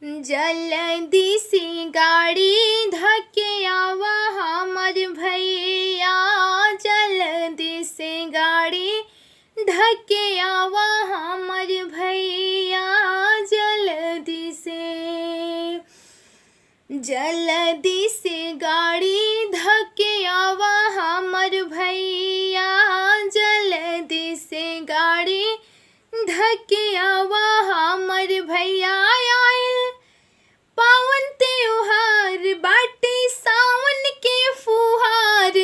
जल्दी से गाड़ी धके आवा हमर भैया, जल्दी से गाड़ी धके आवा हमर भैया, जल्दी से गाड़ी धके आवा हमर भैया, जल्दी से गाड़ी धके आवा हमर भैया। आइल पावन त्योहार बाटे सावन के फुहार,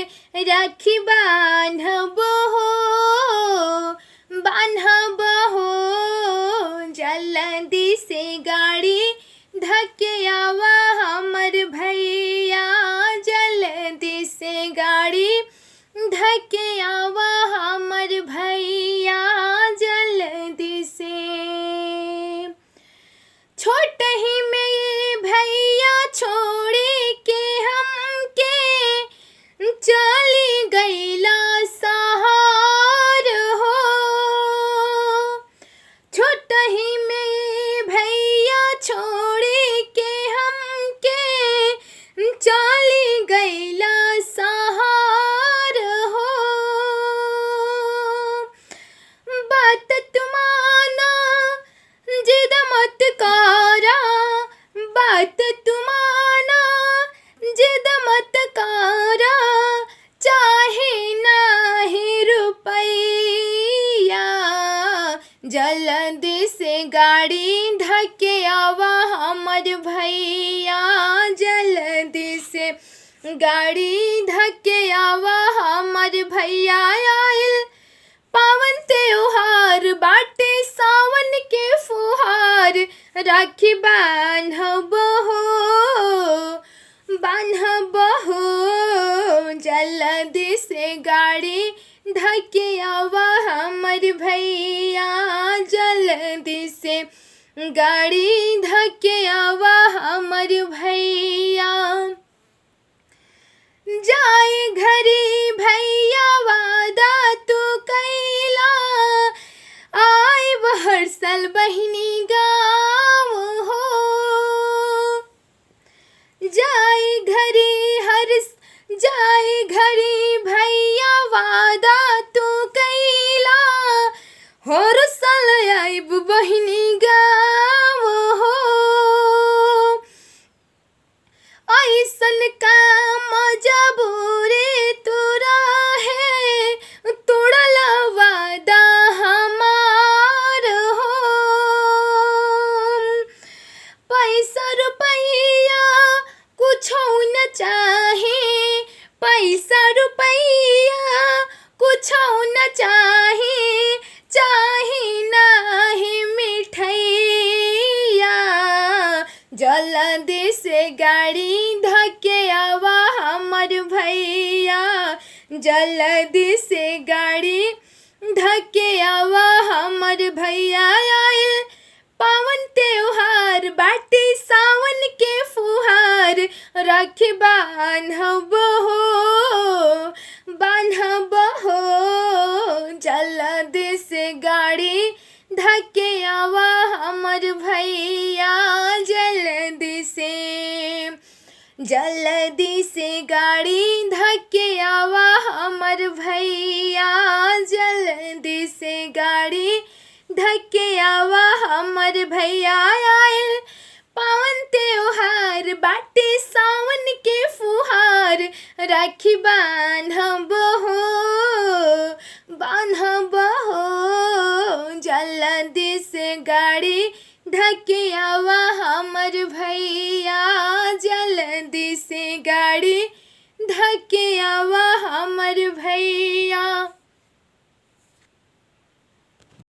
राखी बान्हब हो, जल्दी से गाड़ी धके आवा हमर भैया, जल्दी से गाड़ी धके आवा हमर भैया, जल्दी से। छोट ही में भैया छोड़े के हमके चली गईला सहार हो, छोट ही में भैया छोड़े के हमके चली गईला सहार हो। बात तुमाना जिद मत करा, बात तुमाना जिद मत करा, चाहे नाही रुपैया, जल्दी से गाड़ी धके आवा हमर भैया, जल्दी से गाड़ी धके आवा हमर भैया। आइल पावन त्योहार बाटे सावन के फुहार, राखी बान्हब हो, जल्दी से गाड़ी धके आवा हमर भैया, जल्दी से गाड़ी धके आवा हमर भैया। जाए घरी भैया वादा तू कैला, आइब हर साल बहिनी गाँव हो, जाए घरी भैया वादा तू कैला, हर साल आइब बहिनी गाँव हो। ऐसन काम जबूरे तोरा है, तोड़ला वादा हमार हो। पैसा रुपैया कुछो न चाहे, पैसा रुपैया कुछो न चाहे, चाहे नाही मिठैया, जल्दी से गाड़ी धके आवा हमर भैया, जल्दी से गाड़ी धके आवा हमर भैया। आइल पावन त्योहार बाटे सावन के फुहार, राखी बान्हब हो, जल्दी से गाड़ी धके आवा हमर भैया, जल्दी से गाड़ी धके आवा हमर भैया, जल्दी से गाड़ी धके आवा हमर भैया। आइल पावन त्योहार बाटे सावन के फुहार, राखी बान्हब हो, जल्दी से गाड़ी धके आवा हमर भैया, जल्दी से गाड़ी धके आवा हमर भैया।